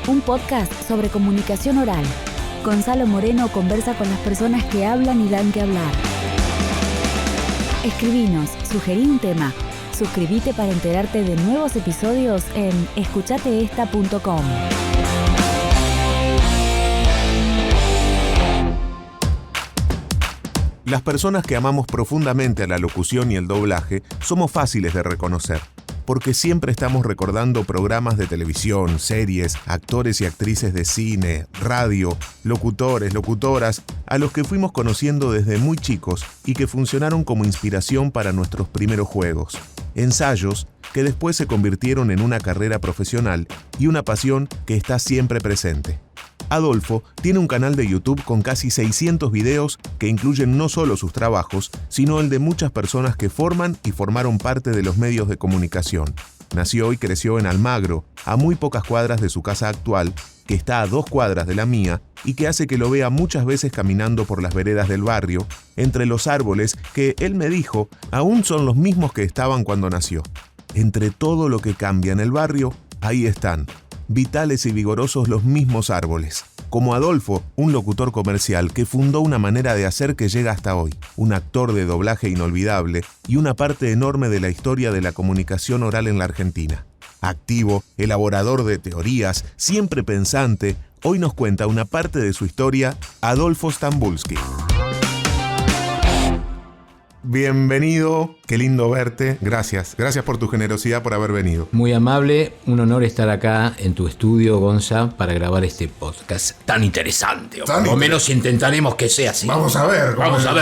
un podcast sobre comunicación oral. Gonzalo Moreno conversa con las personas que hablan y dan que hablar. Escribinos, sugerí un tema. Suscríbete para enterarte de nuevos episodios en escuchateesta.com. Las personas que amamos profundamente a la locución y el doblaje somos fáciles de reconocer, porque siempre estamos recordando programas de televisión, series, actores y actrices de cine, radio, locutores, locutoras, a los que fuimos conociendo desde muy chicos y que funcionaron como inspiración para nuestros primeros juegos. Ensayos que después se convirtieron en una carrera profesional y una pasión que está siempre presente. Adolfo tiene un canal de YouTube con casi 600 videos que incluyen no solo sus trabajos, sino el de muchas personas que forman y formaron parte de los medios de comunicación. Nació y creció en Almagro, a muy pocas cuadras de su casa actual, que está a 2 cuadras de la mía y que hace que lo vea muchas veces caminando por las veredas del barrio, entre los árboles que, él me dijo, aún son los mismos que estaban cuando nació. Entre todo lo que cambia en el barrio, ahí están, vitales y vigorosos los mismos árboles. Como Adolfo, un locutor comercial que fundó una manera de hacer que llega hasta hoy, un actor de doblaje inolvidable y una parte enorme de la historia de la comunicación oral en la Argentina. Activo, elaborador de teorías, siempre pensante, hoy nos cuenta una parte de su historia, Adolfo Stambulski. Bienvenido, qué lindo verte, gracias por tu generosidad por haber venido. Muy amable, un honor estar acá en tu estudio, Gonza, para grabar este podcast tan interesante, o por lo menos intentaremos que sea así. Vamos a ver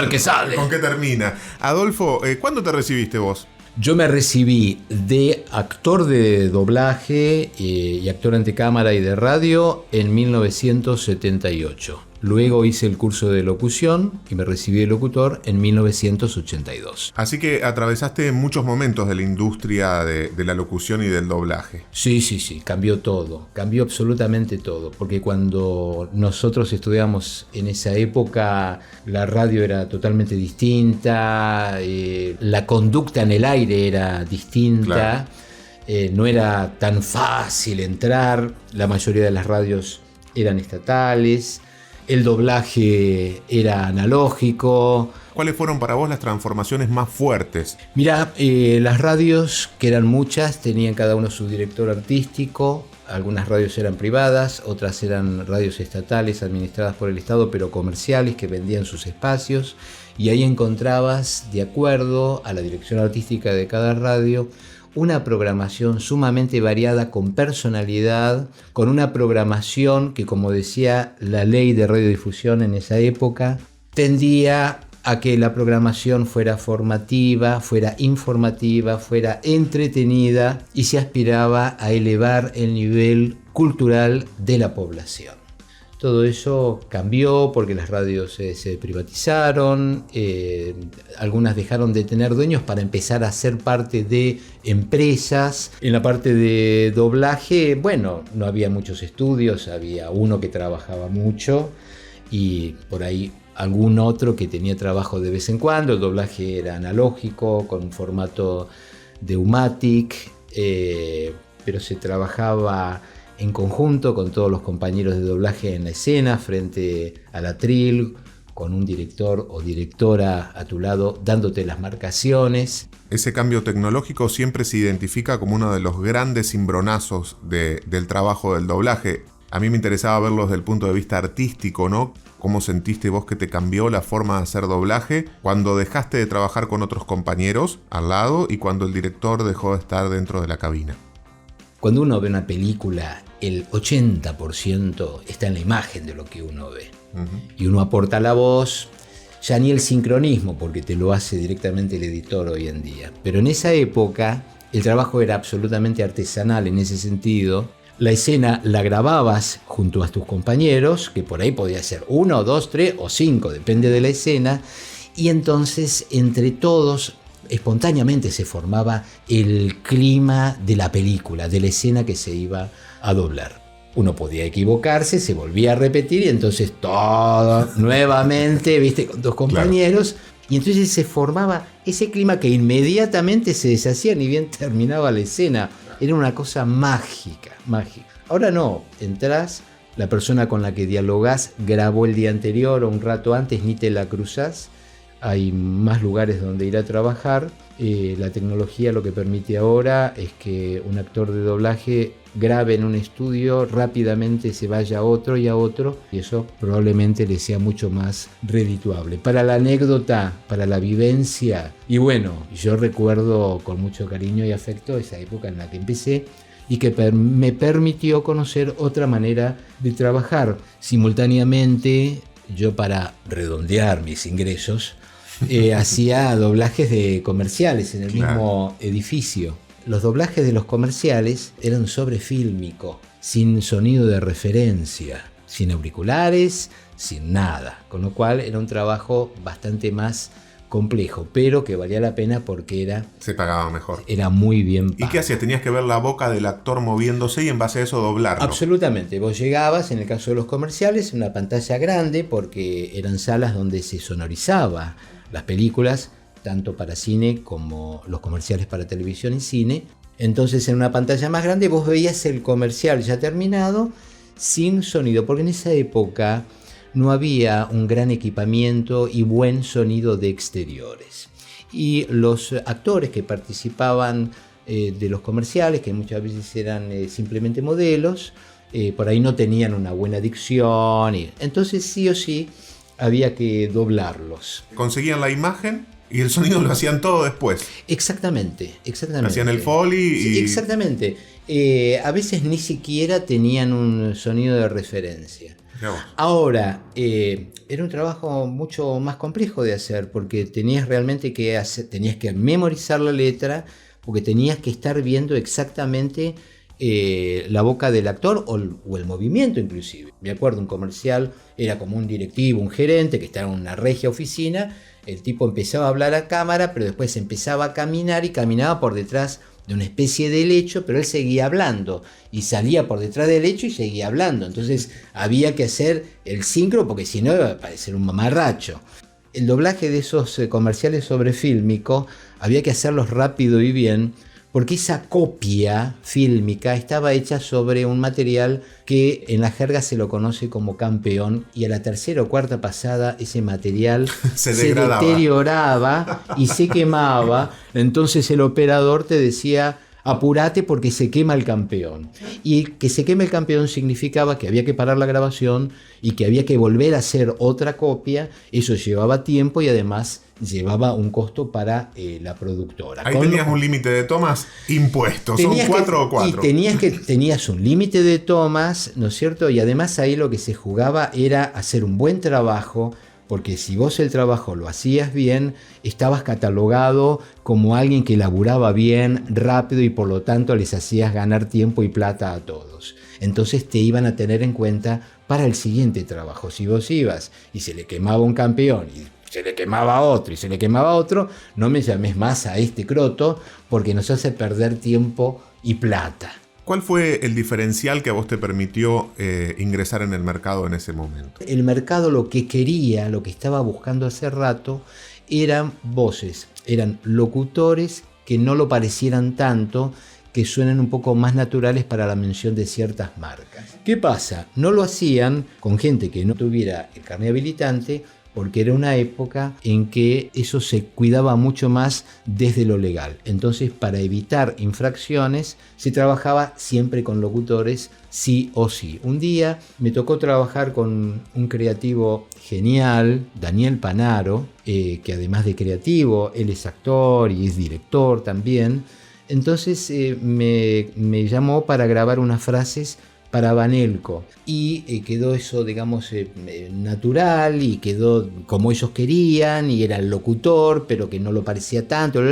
qué sale. Con qué termina. Adolfo, ¿cuándo te recibiste vos? Yo me recibí de actor de doblaje y actor ante cámara y de radio en 1978. Luego hice el curso de locución y me recibí de locutor en 1982. Así que atravesaste muchos momentos de la industria de la locución y del doblaje. Sí, cambió todo, cambió absolutamente todo, porque cuando nosotros estudiamos en esa época, la radio era totalmente distinta, la conducta en el aire era distinta, claro. No era tan fácil entrar, la mayoría de las radios eran estatales. El doblaje era analógico. ¿Cuáles fueron para vos las transformaciones más fuertes? Mirá, las radios, que eran muchas, tenían cada uno su director artístico. Algunas radios eran privadas, otras eran radios estatales administradas por el Estado, pero comerciales que vendían sus espacios. Y ahí encontrabas, de acuerdo a la dirección artística de cada radio, una programación sumamente variada, con personalidad, con una programación que, como decía la ley de radiodifusión en esa época, tendía a que la programación fuera formativa, fuera informativa, fuera entretenida y se aspiraba a elevar el nivel cultural de la población. Todo eso cambió porque las radios se privatizaron, algunas dejaron de tener dueños para empezar a ser parte de empresas. En la parte de doblaje, bueno, no había muchos estudios, había uno que trabajaba mucho y por ahí algún otro que tenía trabajo de vez en cuando. El doblaje era analógico, con un formato de Umatic, pero se trabajaba en conjunto con todos los compañeros de doblaje en la escena, frente al atril, con un director o directora a tu lado dándote las marcaciones. Ese cambio tecnológico siempre se identifica como uno de los grandes cimbronazos del trabajo del doblaje. A mí me interesaba verlo desde el punto de vista artístico, ¿no? ¿Cómo sentiste vos que te cambió la forma de hacer doblaje cuando dejaste de trabajar con otros compañeros al lado y cuando el director dejó de estar dentro de la cabina? Cuando uno ve una película, el 80% está en la imagen de lo que uno ve. Y uno aporta la voz, ya ni el sincronismo, porque te lo hace directamente el editor hoy en día. Pero en esa época el trabajo era absolutamente artesanal en ese sentido. La escena la grababas junto a tus compañeros, que por ahí podía ser 1, 2, 3 o 5, depende de la escena. Y entonces entre todos espontáneamente se formaba el clima de la película, de la escena que se iba a doblar. Uno podía equivocarse, se volvía a repetir y entonces todo nuevamente, viste, con tus compañeros. Claro. Y entonces se formaba ese clima que inmediatamente se deshacía ni bien terminaba la escena. Era una cosa mágica, mágica. Ahora no, entrás, la persona con la que dialogás grabó el día anterior o un rato antes, ni te la cruzás. Hay más lugares donde ir a trabajar. La tecnología lo que permite ahora es que un actor de doblaje grabe en un estudio, rápidamente se vaya a otro, y eso probablemente le sea mucho más redituable. Para la anécdota, para la vivencia, y bueno, yo recuerdo con mucho cariño y afecto esa época en la que empecé y que me permitió conocer otra manera de trabajar. Simultáneamente, yo, para redondear mis ingresos, hacía doblajes de comerciales en el mismo edificio. Los doblajes de los comerciales eran sobre fílmico, sin sonido de referencia, sin auriculares, sin nada, con lo cual era un trabajo bastante más complejo, pero que valía la pena porque se pagaba mejor. Era muy bien pago. ¿Y qué hacías? Tenías que ver la boca del actor moviéndose y en base a eso doblarlo. Absolutamente. Vos llegabas, en el caso de los comerciales, en una pantalla grande, porque eran salas donde se sonorizaba las películas, tanto para cine como los comerciales para televisión y cine. Entonces, en una pantalla más grande vos veías el comercial ya terminado sin sonido, porque en esa época no había un gran equipamiento y buen sonido de exteriores. Y los actores que participaban de los comerciales, que muchas veces eran simplemente modelos, por ahí no tenían una buena dicción, y entonces sí o sí había que doblarlos. Conseguían la imagen y el sonido lo hacían todo después. Exactamente. Hacían el Foley y... Sí, exactamente. A veces ni siquiera tenían un sonido de referencia. Ahora, era un trabajo mucho más complejo de hacer, porque tenías realmente tenías que memorizar la letra, porque tenías que estar viendo exactamente la boca del actor o el movimiento inclusive. Me acuerdo, un comercial era como un directivo, un gerente que estaba en una regia oficina. El tipo empezaba a hablar a cámara, pero después empezaba a caminar y caminaba por detrás de una especie de lecho, pero él seguía hablando y salía por detrás del lecho y seguía hablando. Entonces había que hacer el sincro, porque si no iba a parecer un mamarracho. El doblaje de esos comerciales sobre fílmico había que hacerlos rápido y bien, porque esa copia fílmica estaba hecha sobre un material que en la jerga se lo conoce como campeón, y a la tercera o cuarta pasada ese material se deterioraba y se quemaba. Entonces el operador te decía: apurate porque se quema el campeón. Y que se queme el campeón significaba que había que parar la grabación y que había que volver a hacer otra copia. Eso llevaba tiempo y además llevaba un costo para la productora. Ahí tenías un límite de tomas impuesto, son 4 o 4. Y tenías un límite de tomas, ¿no es cierto? Y además ahí lo que se jugaba era hacer un buen trabajo, porque si vos el trabajo lo hacías bien, estabas catalogado como alguien que laburaba bien, rápido, y por lo tanto les hacías ganar tiempo y plata a todos. Entonces te iban a tener en cuenta para el siguiente trabajo. Si vos ibas y se le quemaba un campeón y se le quemaba otro y se le quemaba otro, no me llames más a este croto porque nos hace perder tiempo y plata. ¿Cuál fue el diferencial que a vos te permitió ingresar en el mercado en ese momento? El mercado lo que quería, lo que estaba buscando hace rato, eran voces, eran locutores que no lo parecieran tanto, que suenen un poco más naturales para la mención de ciertas marcas. ¿Qué pasa? No lo hacían con gente que no tuviera el carnet habilitante, porque era una época en que eso se cuidaba mucho más desde lo legal. Entonces, para evitar infracciones, se trabajaba siempre con locutores, sí o sí. Un día me tocó trabajar con un creativo genial, Daniel Panaro, que además de creativo, él es actor y es director también. Entonces me llamó para grabar unas frases para Banelco, y quedó eso, digamos, natural, y quedó como ellos querían, y era el locutor, pero que no lo parecía tanto,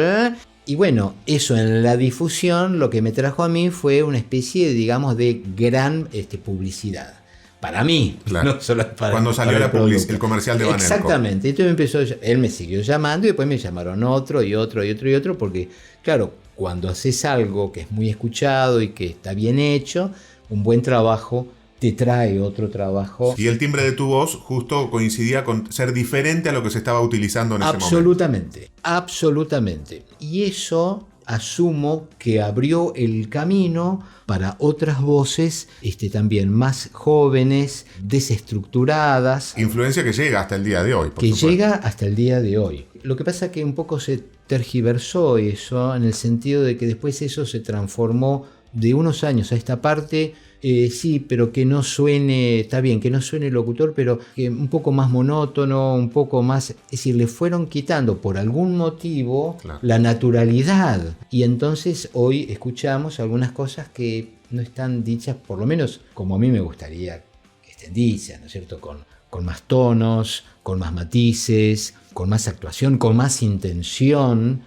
y bueno, eso en la difusión lo que me trajo a mí fue una especie, digamos, de gran publicidad. Para mí, claro. No solo para cuando salió el comercial de Banelco. Exactamente. Entonces él me siguió llamando y después me llamaron otro y otro y otro y otro, porque claro, cuando haces algo que es muy escuchado y que está bien hecho, un buen trabajo te trae otro trabajo. Y el timbre de tu voz justo coincidía con ser diferente a lo que se estaba utilizando en ese momento. Absolutamente, absolutamente. Y eso asumo que abrió el camino para otras voces también más jóvenes, desestructuradas. Influencia que llega hasta el día de hoy, por supuesto. Llega hasta el día de hoy. Lo que pasa es que un poco se tergiversó eso, en el sentido de que después eso se transformó de unos años a esta parte. Sí, pero que no suene, está bien, que no suene locutor, pero que un poco más monótono, un poco más, es decir, le fueron quitando por algún motivo la naturalidad. Y entonces hoy escuchamos algunas cosas que no están dichas, por lo menos como a mí me gustaría que estén dichas, ¿no es cierto? Con más tonos, con más matices, con más actuación, con más intención.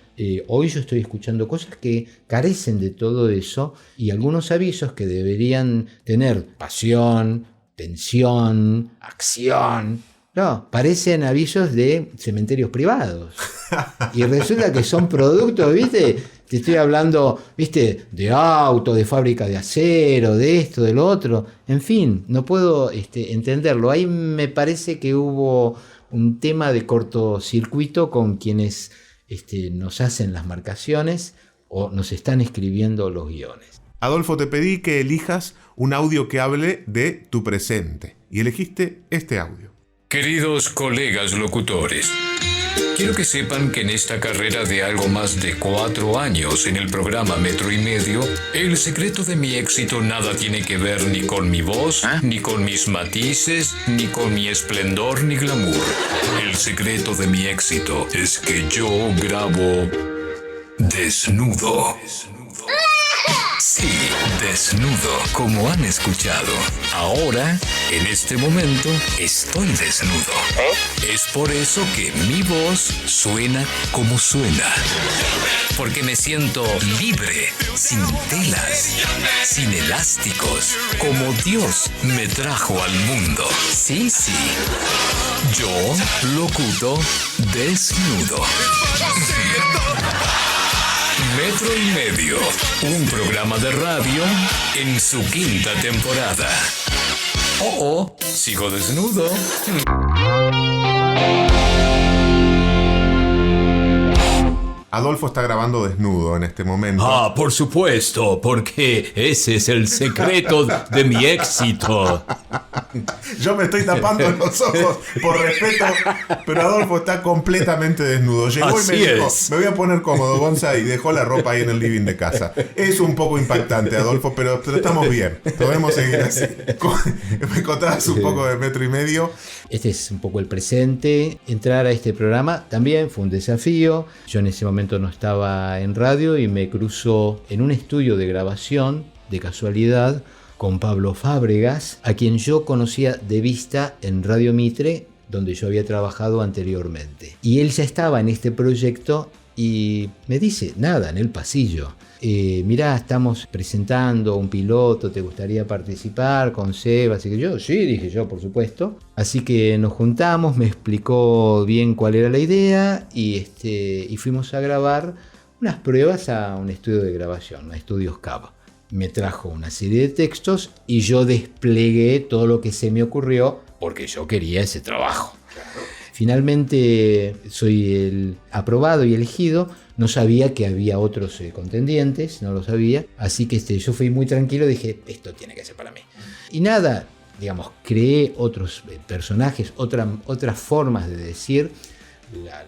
Hoy yo estoy escuchando cosas que carecen de todo eso y algunos avisos que deberían tener pasión, tensión, acción. No, parecen avisos de cementerios privados. Y resulta que son productos, ¿viste? Te estoy hablando, ¿viste? De auto, de fábrica de acero, de esto, de lo otro. En fin, no puedo entenderlo. Ahí me parece que hubo un tema de cortocircuito con quienes nos hacen las marcaciones o nos están escribiendo los guiones. Adolfo, te pedí que elijas un audio que hable de tu presente y elegiste este audio. Queridos colegas locutores, quiero que sepan que en esta carrera de algo más de 4 años en el programa Metro y Medio, el secreto de mi éxito nada tiene que ver ni con mi voz, ni con mis matices, ni con mi esplendor ni glamour. El secreto de mi éxito es que yo grabo desnudo. Sí, desnudo, como han escuchado. Ahora, en este momento, estoy desnudo. Es por eso que mi voz suena como suena. Porque me siento libre, sin telas, sin elásticos, como Dios me trajo al mundo. Sí, sí. Yo locuto desnudo. Metro y Medio, un programa de radio en su 5ª temporada. Sigo desnudo. Adolfo está grabando desnudo en este momento. Por supuesto, porque ese es el secreto de mi éxito. Yo me estoy tapando los ojos por respeto, pero Adolfo está completamente desnudo. Llegó Así y me dijo, es. me voy a poner cómodo, Gonza, y dejó la ropa ahí en el living de casa. Es un poco impactante, Adolfo, pero estamos bien. Podemos seguir así. Me contabas un poco de Metro y Medio. Este es un poco el presente. Entrar a este programa también fue un desafío. Yo en ese momento no estaba en radio y me cruzo en un estudio de grabación, de casualidad, con Pablo Fábregas, a quien yo conocía de vista en Radio Mitre, donde yo había trabajado anteriormente. Y él ya estaba en este proyecto y me dice, nada, en el pasillo, mirá, estamos presentando un piloto, ¿te gustaría participar con Seba? Así que yo, sí, dije yo, por supuesto. Así que nos juntamos, me explicó bien cuál era la idea y fuimos a grabar unas pruebas a un estudio de grabación, a Estudios Cava. Me trajo una serie de textos y yo desplegué todo lo que se me ocurrió porque yo quería ese trabajo. Finalmente soy el aprobado y elegido. No sabía que había otros contendientes, no lo sabía. Así que yo fui muy tranquilo, dije, esto tiene que ser para mí. Y nada, digamos, creé otros personajes, otras formas de decir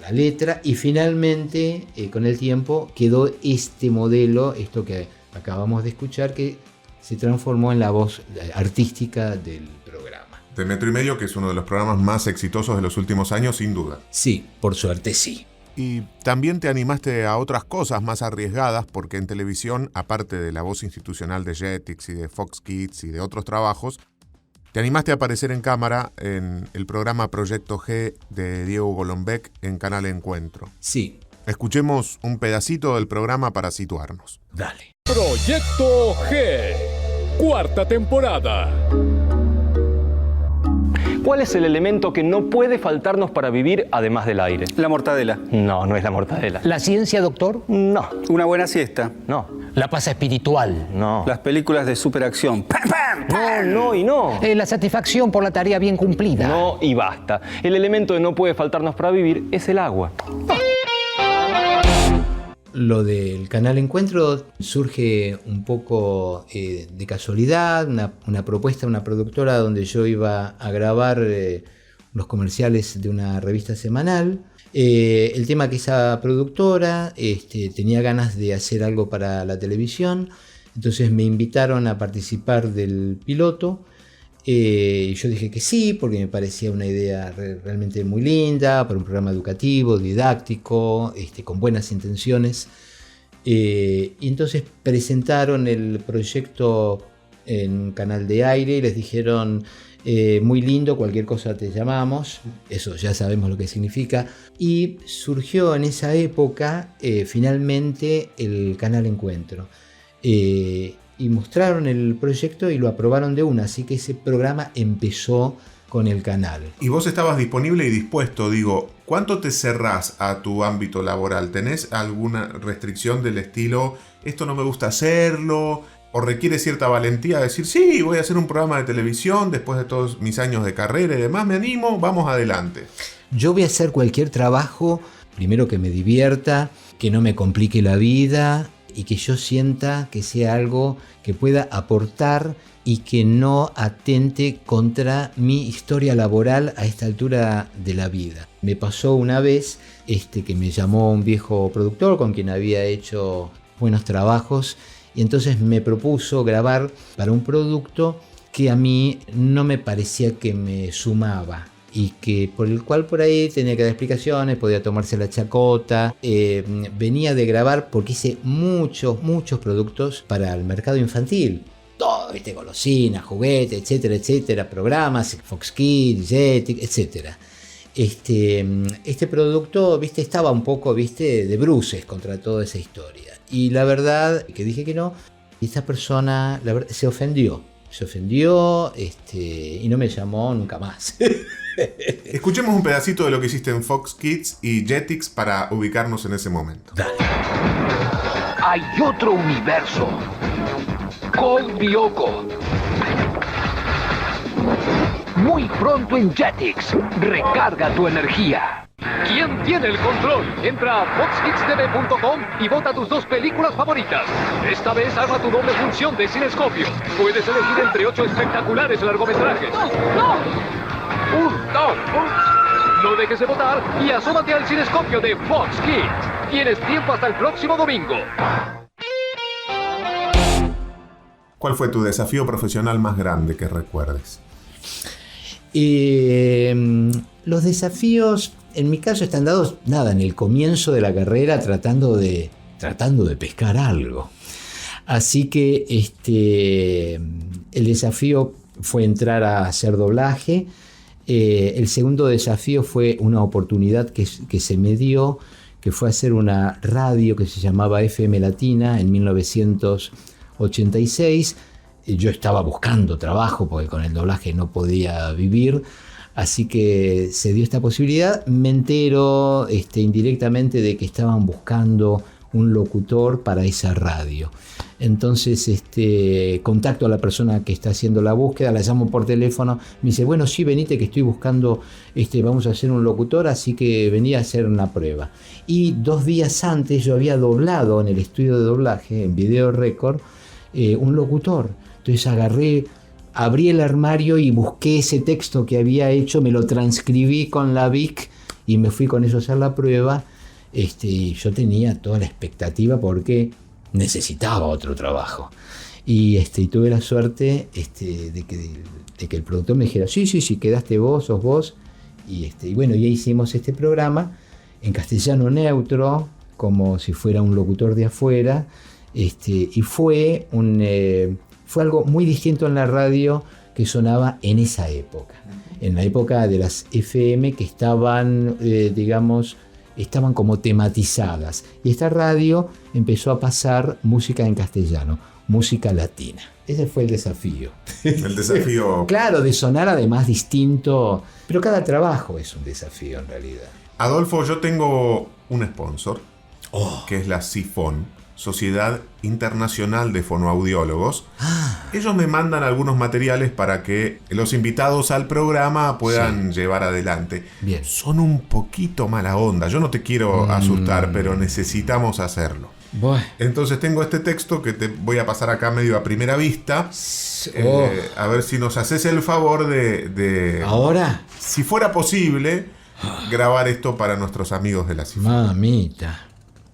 la letra y finalmente con el tiempo quedó este modelo, esto que acabamos de escuchar, que se transformó en la voz artística del programa. De Metro y Medio, que es uno de los programas más exitosos de los últimos años, sin duda. Sí, por suerte sí. Y también te animaste a otras cosas más arriesgadas, porque en televisión, aparte de la voz institucional de Jetix y de Fox Kids y de otros trabajos, te animaste a aparecer en cámara en el programa Proyecto G de Diego Golombek en Canal Encuentro. Sí. Escuchemos un pedacito del programa para situarnos. Dale. Proyecto G, 4ª temporada. ¿Cuál es el elemento que no puede faltarnos para vivir además del aire? La mortadela. No, no es la mortadela. ¿La ciencia, doctor? No, Una buena siesta. no, La paz espiritual. no. Las películas de superacción. ¡Pam, pam, pam! No, no y no. La satisfacción por la tarea bien cumplida. No y basta. El elemento que no puede faltarnos para vivir es el agua. Lo del canal Encuentro surge un poco de casualidad, una propuesta, una productora donde yo iba a grabar los comerciales de una revista semanal. El tema que esa productora tenía ganas de hacer algo para la televisión, entonces me invitaron a participar del piloto. Yo dije que sí, porque me parecía una idea realmente muy linda, para un programa educativo, didáctico, con buenas intenciones. Y entonces presentaron el proyecto en un canal de aire y les dijeron, muy lindo, cualquier cosa te llamamos. Eso ya sabemos lo que significa. Y surgió en esa época finalmente el canal Encuentro. Y mostraron el proyecto y lo aprobaron de una, así que ese programa empezó con el canal. Y vos estabas disponible y dispuesto, digo, ¿cuánto te cerrás a tu ámbito laboral? ¿Tenés alguna restricción del estilo, esto no me gusta hacerlo? ¿O requiere cierta valentía decir, sí, voy a hacer un programa de televisión después de todos mis años de carrera y demás, me animo, vamos adelante? Yo voy a hacer cualquier trabajo, primero que me divierta, que no me complique la vida, y que yo sienta que sea algo que pueda aportar y que no atente contra mi historia laboral a esta altura de la vida. Me pasó una vez que me llamó un viejo productor con quien había hecho buenos trabajos y entonces me propuso grabar para un producto que a mí no me parecía que me sumaba. Y que por el cual por ahí tenía que dar explicaciones, podía tomarse la chacota. Venía de grabar porque hice muchos productos para el mercado infantil. Todo, golosinas, juguetes, etcétera, etcétera, programas, Fox Kids, Jetix, etcétera. Este producto, estaba un poco, de bruces contra toda esa historia. Y la verdad, que dije que no, y esta persona se ofendió. Y no me llamó nunca más. Escuchemos un pedacito de lo que hiciste en Fox Kids y Jetix para ubicarnos en ese momento. Dale. Hay otro universo. Con Lyoko. Muy pronto en Jetix. Recarga tu energía. ¿Quién tiene el control? Entra a foxkidstv.com y vota tus 2 películas favoritas. Esta vez arma tu doble función de cinescopio. Puedes elegir entre 8 espectaculares largometrajes. ¡No! No dejes de votar y asómate al cinescopio de Fox Kids. Tienes tiempo hasta el próximo domingo. ¿Cuál fue tu desafío profesional más grande que recuerdes? Los desafíos, en mi caso, están dados en el comienzo de la carrera tratando de pescar algo. Así que el desafío fue entrar a hacer doblaje. El segundo desafío fue una oportunidad que se me dio, que fue hacer una radio que se llamaba FM Latina en 1986. Yo estaba buscando trabajo porque con el doblaje no podía vivir, así que se dio esta posibilidad. Me entero indirectamente de que estaban buscando un locutor para esa radio. Entonces contacto a la persona que está haciendo la búsqueda, la llamo por teléfono, me dice, bueno, sí, venite que estoy buscando, vamos a hacer un locutor, así que vení a hacer una prueba. Y 2 días antes yo había doblado en el estudio de doblaje, en Video Record, un locutor. Entonces abrí el armario y busqué ese texto que había hecho, me lo transcribí con la Vic y me fui con eso a hacer la prueba. Yo tenía toda la expectativa porque necesitaba otro trabajo y tuve la suerte de que el productor me dijera sí, quedaste vos, sos vos y bueno, ya hicimos este programa en castellano neutro como si fuera un locutor de afuera y fue algo muy distinto en la radio que sonaba en esa época, en la época de las FM que estaban estaban como tematizadas. Y esta radio empezó a pasar música en castellano, música latina. Ese fue el desafío. El desafío. Claro, de sonar además distinto. Pero cada trabajo es un desafío en realidad. Adolfo, yo tengo un sponsor, que es la Sifón. Sociedad Internacional de Fonoaudiólogos. Ellos me mandan algunos materiales para que los invitados al programa puedan llevar adelante. Bien. Son un poquito mala onda. Yo no te quiero asustar, pero necesitamos hacerlo. Bueno. Entonces tengo este texto que te voy a pasar acá medio a primera vista. A ver si nos haces el favor de... ¿Ahora? Si fuera posible, grabar esto para nuestros amigos de la Sifón. Mamita.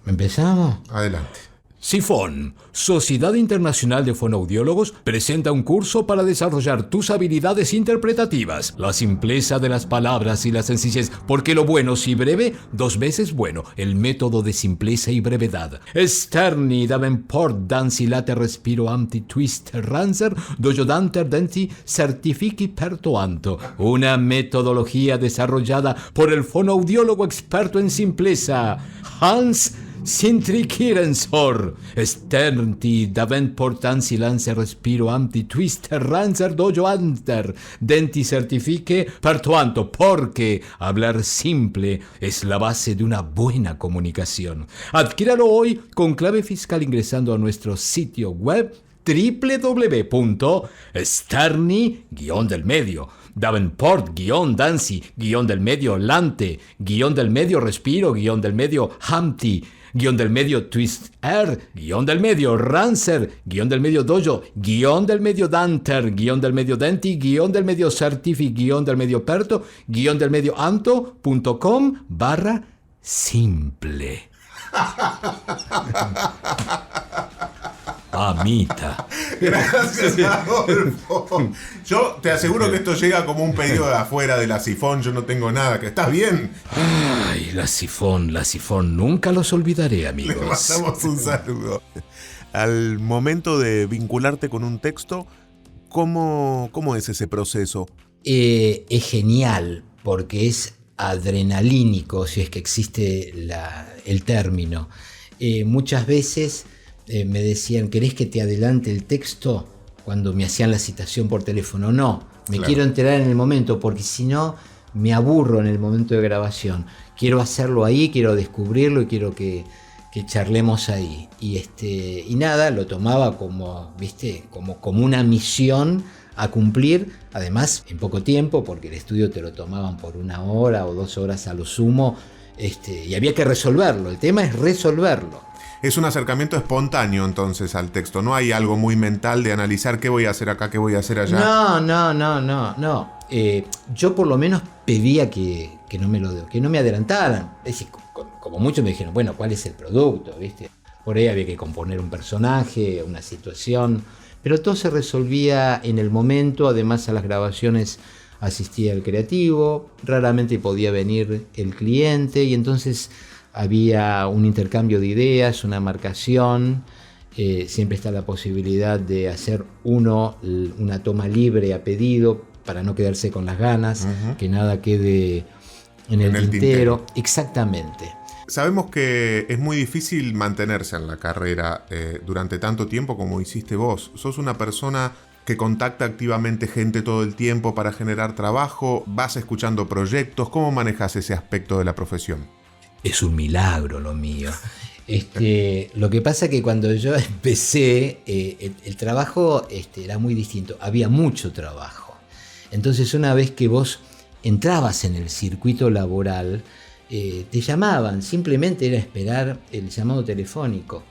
¿Empezamos? Adelante. Sifón, Sociedad Internacional de Fonoaudiólogos, presenta un curso para desarrollar tus habilidades interpretativas, la simpleza de las palabras y la sencillez, porque lo bueno si breve, 2 veces bueno, el método de simpleza y brevedad. Sterni, Davenport, Danzi, Late, Respiro, Amti, Twist, Ranzer, Dojo Danter, Denti, Certifici Pertoanto. Una metodología desarrollada por el fonoaudiólogo experto en simpleza, Hans Sintri-Kirensor. Sternti, Davenport, Danzi, Lance, Respiro, Amti, Twist, Ranzer, Dojo Anter, Denti, Certifique, Pertoanto, porque hablar simple es la base de una buena comunicación. Adquíralo hoy con clave fiscal ingresando a nuestro sitio web www.sterni-del-medio, Davenport-Danzi-del-medio, Lante-del-medio, Respiro-del-medio, Hamti-del-medio, Twist R-del-medio, Rancer-del-medio, Dojo-del-medio, Danter-del-medio, Denti-del-medio, Certifi-del-medio, Perto-del-medio, Anto.com/simple. Mamita. Gracias, Adolfo. Yo te aseguro que esto llega como un pedido de afuera de la Sifón. Yo no tengo nada. ¿Que estás bien? Ay, la Sifón, nunca los olvidaré, amigos. Le mandamos un saludo. Al momento de vincularte con un texto, ¿cómo es ese proceso? Es genial, porque es adrenalínico, si es que existe el término. Muchas veces me decían, ¿querés que te adelante el texto? Cuando me hacían la citación por teléfono. No, me quiero enterar en el momento, porque si no me aburro en el momento de grabación. Quiero hacerlo ahí, quiero descubrirlo y quiero que charlemos ahí. Y nada, lo tomaba como una misión a cumplir, además en poco tiempo, porque el estudio te lo tomaban por 1 hora o 2 horas a lo sumo, y había que resolverlo. El tema es resolverlo. Es un acercamiento espontáneo entonces al texto. No hay algo muy mental de analizar qué voy a hacer acá, qué voy a hacer allá. No. Yo por lo menos pedía que no me adelantaran. Es decir, como muchos me dijeron, bueno, ¿cuál es el producto? ¿Viste? Por ahí había que componer un personaje, una situación, pero todo se resolvía en el momento. Además, a las grabaciones asistía el creativo, raramente podía venir el cliente, y entonces había un intercambio de ideas, una marcación. Siempre está la posibilidad de hacer una toma libre a pedido para no quedarse con las ganas, que nada quede en el tintero. Exactamente. Sabemos que es muy difícil mantenerse en la carrera durante tanto tiempo como hiciste vos. Sos una persona que contacta activamente gente todo el tiempo para generar trabajo, vas escuchando proyectos. ¿Cómo manejas ese aspecto de la profesión? Es un milagro lo mío. Lo que pasa es que cuando yo empecé, el trabajo era muy distinto. Había mucho trabajo. Entonces, una vez que vos entrabas en el circuito laboral, te llamaban. Simplemente era esperar el llamado telefónico.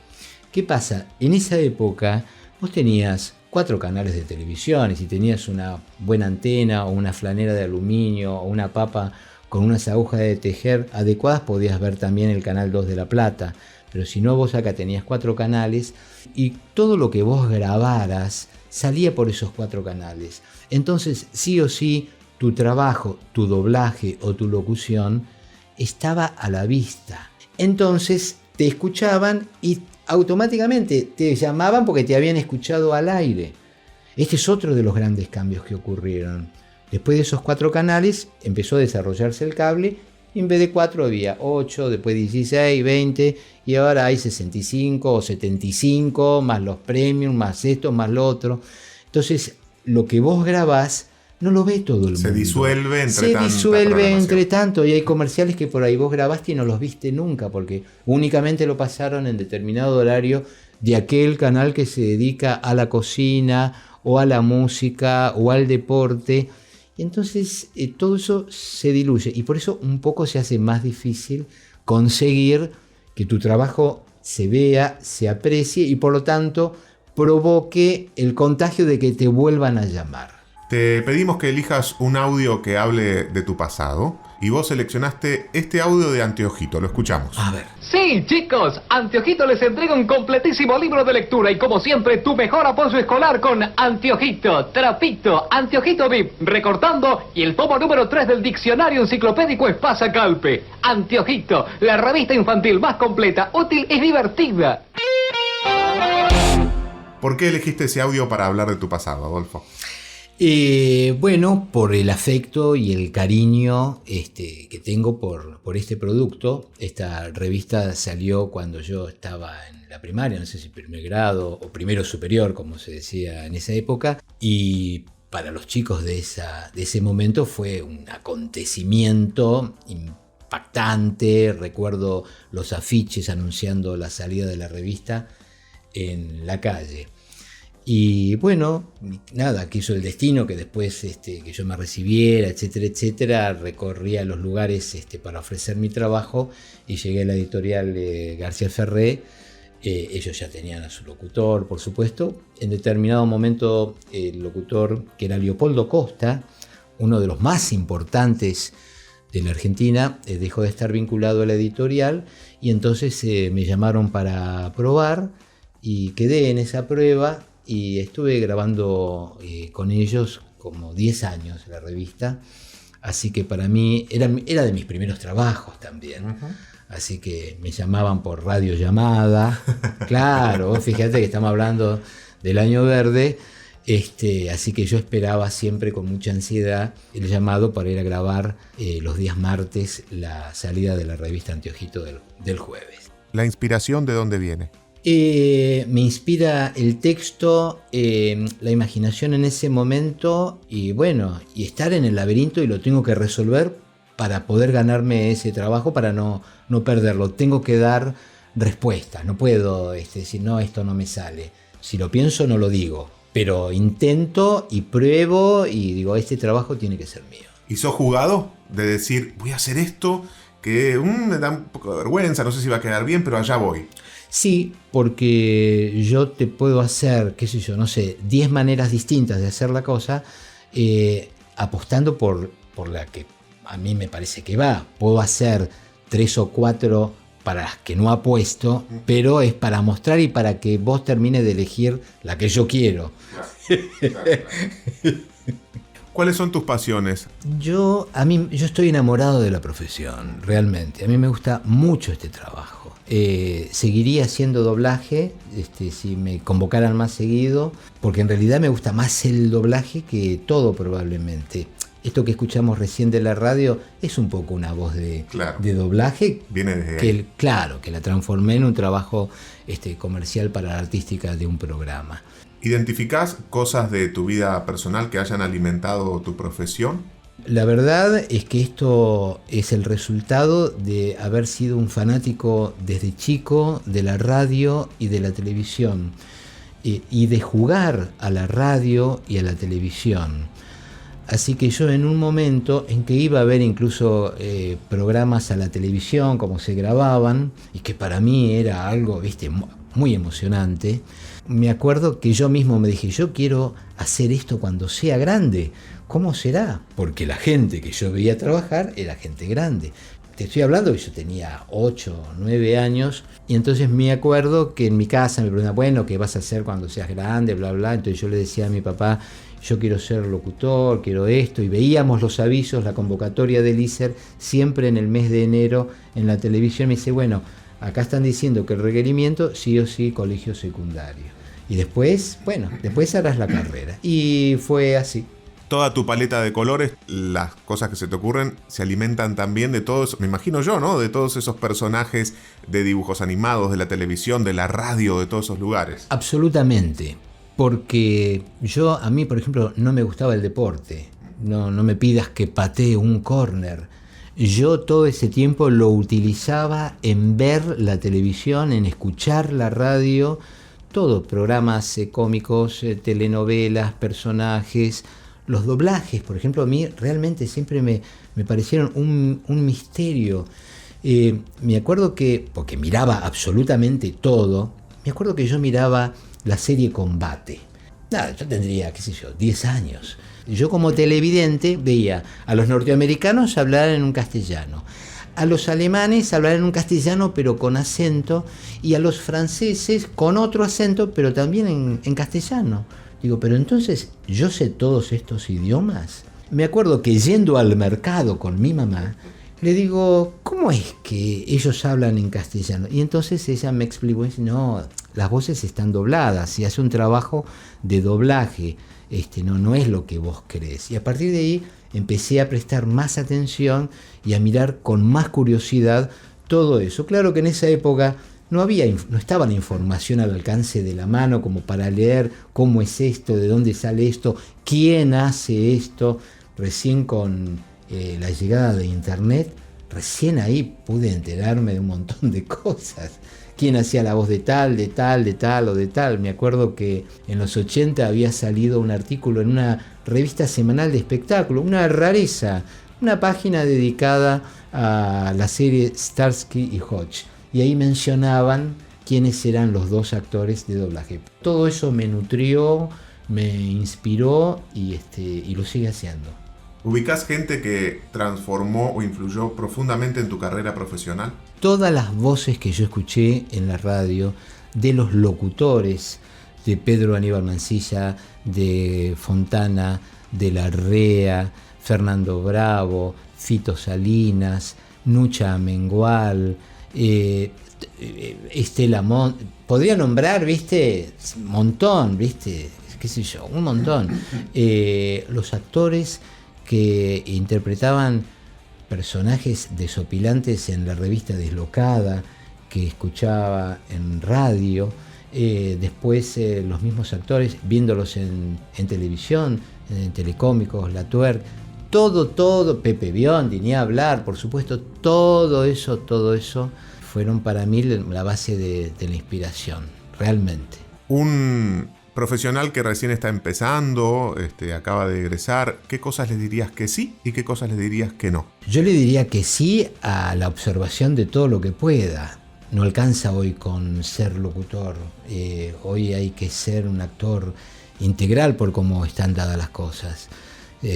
¿Qué pasa? En esa época vos tenías 4 canales de televisión, y si tenías una buena antena o una flanera de aluminio o una papa con unas agujas de tejer adecuadas, podías ver también el canal 2 de La Plata. Pero si no, vos acá tenías 4 canales y todo lo que vos grabaras salía por esos 4 canales. Entonces, sí o sí, tu trabajo, tu doblaje o tu locución estaba a la vista. Entonces, te escuchaban y automáticamente te llamaban porque te habían escuchado al aire. Este es otro de los grandes cambios que ocurrieron. Después de esos 4 canales empezó a desarrollarse el cable, y en vez de 4 había 8, después 16, 20, y ahora hay 65 o 75, más los premium, más esto, más lo otro. Entonces, lo que vos grabás no lo ve todo el mundo. Se disuelve entre tanto, y hay comerciales que por ahí vos grabaste y no los viste nunca, porque únicamente lo pasaron en determinado horario de aquel canal que se dedica a la cocina o a la música o al deporte. Y entonces todo eso se diluye y por eso un poco se hace más difícil conseguir que tu trabajo se vea, se aprecie y por lo tanto provoque el contagio de que te vuelvan a llamar. Te pedimos que elijas un audio que hable de tu pasado y vos seleccionaste este audio de Anteojito. Lo escuchamos. A ver. Sí, chicos, Anteojito les entrega un completísimo libro de lectura y como siempre, tu mejor apoyo escolar con Anteojito, Trapito, Anteojito VIP, recortando y el tomo número 3 del diccionario enciclopédico Espasa Calpe. Anteojito, la revista infantil más completa, útil y divertida. ¿Por qué elegiste ese audio para hablar de tu pasado, Adolfo? Bueno, por el afecto y el cariño que tengo por este producto. Esta revista salió cuando yo estaba en la primaria, no sé si primer grado o primero superior, como se decía en esa época, y para los chicos de ese momento fue un acontecimiento impactante. Recuerdo los afiches anunciando la salida de la revista en la calle. Y bueno, nada, quiso el destino que después que yo me recibiera, etcétera, etcétera. Recorría los lugares para ofrecer mi trabajo y llegué a la editorial García Ferré. Ellos ya tenían a su locutor, por supuesto. En determinado momento el locutor, que era Leopoldo Costa, uno de los más importantes de la Argentina, dejó de estar vinculado a la editorial y entonces me llamaron para probar y quedé en esa prueba. Y estuve grabando con ellos como 10 años la revista, así que para mí era de mis primeros trabajos también. Uh-huh. Así que me llamaban por radiollamada. Claro, fíjate que estamos hablando del año verde, así que yo esperaba siempre con mucha ansiedad el llamado para ir a grabar los días martes la salida de la revista Anteojito del jueves. ¿La inspiración de dónde viene? Me inspira el texto, la imaginación en ese momento y bueno, y estar en el laberinto y lo tengo que resolver para poder ganarme ese trabajo, para no perderlo. Tengo que dar respuestas, no puedo decir no, esto no me sale. Si lo pienso no lo digo, pero intento y pruebo y digo, este trabajo tiene que ser mío. ¿Y sos jugado de decir, voy a hacer esto que me da un poco de vergüenza, no sé si va a quedar bien, pero allá voy? Sí, porque yo te puedo hacer, 10 maneras distintas de hacer la cosa, apostando por la que a mí me parece que va. Puedo hacer 3 o 4 para las que no apuesto, pero es para mostrar y para que vos termines de elegir la que yo quiero. Claro. ¿Cuáles son tus pasiones? Yo estoy enamorado de la profesión, realmente. A mí me gusta mucho este trabajo. Seguiría haciendo doblaje si me convocaran más seguido, porque en realidad me gusta más el doblaje que todo probablemente. Esto que escuchamos recién de la radio es un poco una voz de doblaje. Viene desde ahí. Claro, que la transformé en un trabajo comercial para la artística de un programa. ¿Identificás cosas de tu vida personal que hayan alimentado tu profesión? La verdad es que esto es el resultado de haber sido un fanático desde chico de la radio y de la televisión y de jugar a la radio y a la televisión. Así que yo en un momento en que iba a ver incluso programas a la televisión como se grababan y que para mí era algo, muy emocionante, me acuerdo que yo mismo me dije, yo quiero hacer esto cuando sea grande. ¿Cómo será? Porque la gente que yo veía trabajar era gente grande. Te estoy hablando que yo tenía 8 o 9 años y entonces me acuerdo que en mi casa me preguntaban, bueno, ¿qué vas a hacer cuando seas grande? Bla, bla. Entonces yo le decía a mi papá, yo quiero ser locutor, quiero esto, y veíamos los avisos, la convocatoria del ISER, siempre en el mes de enero en la televisión. Me dice, bueno, acá están diciendo que el requerimiento sí o sí colegio secundario. Y después harás la carrera. Y fue así. Toda tu paleta de colores, las cosas que se te ocurren, se alimentan también de todos, me imagino yo, ¿no? De todos esos personajes de dibujos animados, de la televisión, de la radio, de todos esos lugares. Absolutamente. Porque a mí, por ejemplo, no me gustaba el deporte. no me pidas que patee un córner. Yo todo ese tiempo lo utilizaba en ver la televisión, en escuchar la radio, todos programas cómicos, telenovelas, personajes, los doblajes, por ejemplo, a mí realmente siempre me parecieron un misterio. Me acuerdo que, porque miraba absolutamente todo, me acuerdo que yo miraba la serie Combate. Yo tendría, 10 años. Yo como televidente veía a los norteamericanos hablar en un castellano, a los alemanes hablar en un castellano pero con acento, y a los franceses con otro acento pero también en castellano. Digo, pero entonces, ¿yo sé todos estos idiomas? Me acuerdo que yendo al mercado con mi mamá, le digo, ¿cómo es que ellos hablan en castellano? Y entonces ella me explicó, no, las voces están dobladas, y hace un trabajo de doblaje, no es lo que vos crees. Y a partir de ahí empecé a prestar más atención y a mirar con más curiosidad todo eso. Claro que en esa época no estaba la información al alcance de la mano como para leer cómo es esto, de dónde sale esto, quién hace esto. Recién con la llegada de internet, recién ahí pude enterarme de un montón de cosas. Quién hacía la voz de tal, de tal, de tal o de tal. Me acuerdo que en los 80 había salido un artículo en una revista semanal de espectáculo, una rareza, una página dedicada a la serie Starsky y Hutch. Y ahí mencionaban quiénes eran los dos actores de doblaje. Todo eso me nutrió, me inspiró y lo sigue haciendo. ¿Ubicás gente que transformó o influyó profundamente en tu carrera profesional? Todas las voces que yo escuché en la radio, de los locutores, de Pedro Aníbal Mancilla, de Fontana, de Larrea, Fernando Bravo, Fito Salinas, Nucha Amengual, Estela Mont, podría nombrar, un montón, un montón. Los actores que interpretaban personajes desopilantes en la revista Deslocada, que escuchaba en radio, después los mismos actores viéndolos en televisión, en Telecómicos, La Tuer, todo, Pepe Biondi, ni hablar, por supuesto, todo eso fueron para mí la base de la inspiración, realmente. Un profesional que recién está empezando, acaba de egresar, ¿qué cosas le dirías que sí y qué cosas le dirías que no? Yo le diría que sí a la observación de todo lo que pueda. No alcanza hoy con ser locutor, hoy hay que ser un actor integral por cómo están dadas las cosas.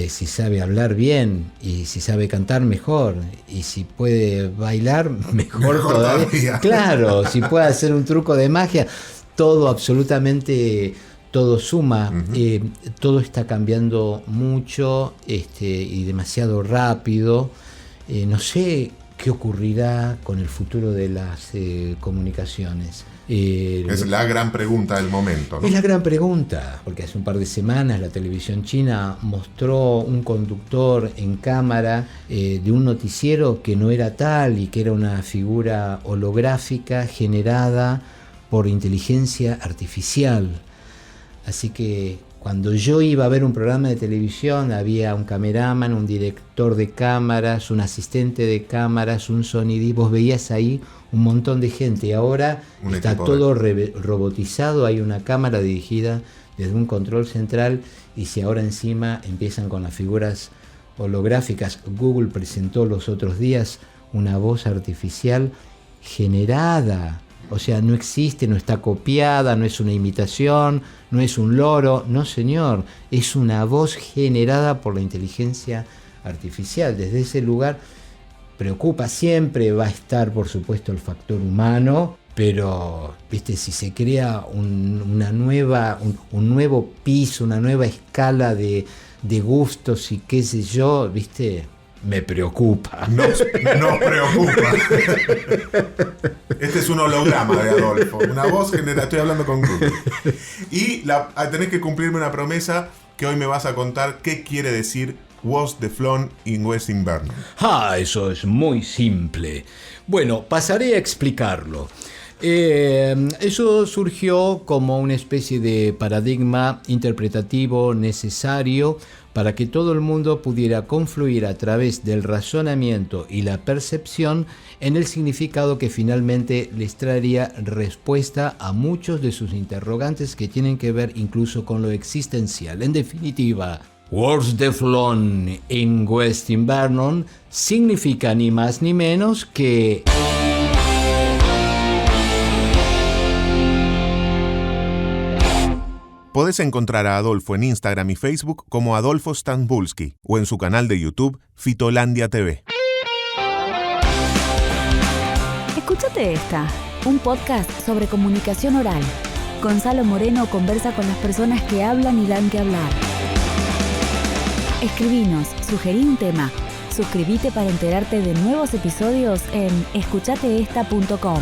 Si sabe hablar bien y si sabe cantar mejor y si puede bailar mejor todavía. Claro, si puede hacer un truco de magia, todo absolutamente, todo suma. Uh-huh. Todo está cambiando mucho y demasiado rápido. No sé qué ocurrirá con el futuro de las comunicaciones. Es la gran pregunta del momento, ¿no? Es la gran pregunta, porque hace un par de semanas la televisión china mostró un conductor en cámara de un noticiero que no era tal y que era una figura holográfica generada por inteligencia artificial. Así que cuando yo iba a ver un programa de televisión había un cameraman, un director de cámaras, un asistente de cámaras, un sonidista. Vos veías ahí un montón de gente. Ahora está todo robotizado, hay una cámara dirigida desde un control central y si ahora encima empiezan con las figuras holográficas. Google presentó los otros días una voz artificial generada. O sea, no existe, no está copiada, no es una imitación, no es un loro, no señor, es una voz generada por la inteligencia artificial. Desde ese lugar preocupa, siempre va a estar por supuesto el factor humano, pero si se crea un nuevo piso, una nueva escala de gustos y qué sé yo, me preocupa. Nos preocupa. Este es un holograma de Adolfo. Una voz generada. Estoy hablando con Google. Y tenés que cumplirme una promesa que hoy me vas a contar qué quiere decir Was the Flown in West Inverno. Eso es muy simple. Bueno, pasaré a explicarlo. Eso surgió como una especie de paradigma interpretativo necesario para que todo el mundo pudiera confluir a través del razonamiento y la percepción en el significado que finalmente les traería respuesta a muchos de sus interrogantes que tienen que ver incluso con lo existencial. En definitiva, Words de Flon en West Invernon significa ni más ni menos que... Podés encontrar a Adolfo en Instagram y Facebook como Adolfo Stambulski o en su canal de YouTube Fitolandia TV. Escúchate esta, un podcast sobre comunicación oral. Gonzalo Moreno conversa con las personas que hablan y dan que hablar. Escribinos, sugerí un tema. Suscríbete para enterarte de nuevos episodios en escuchateesta.com.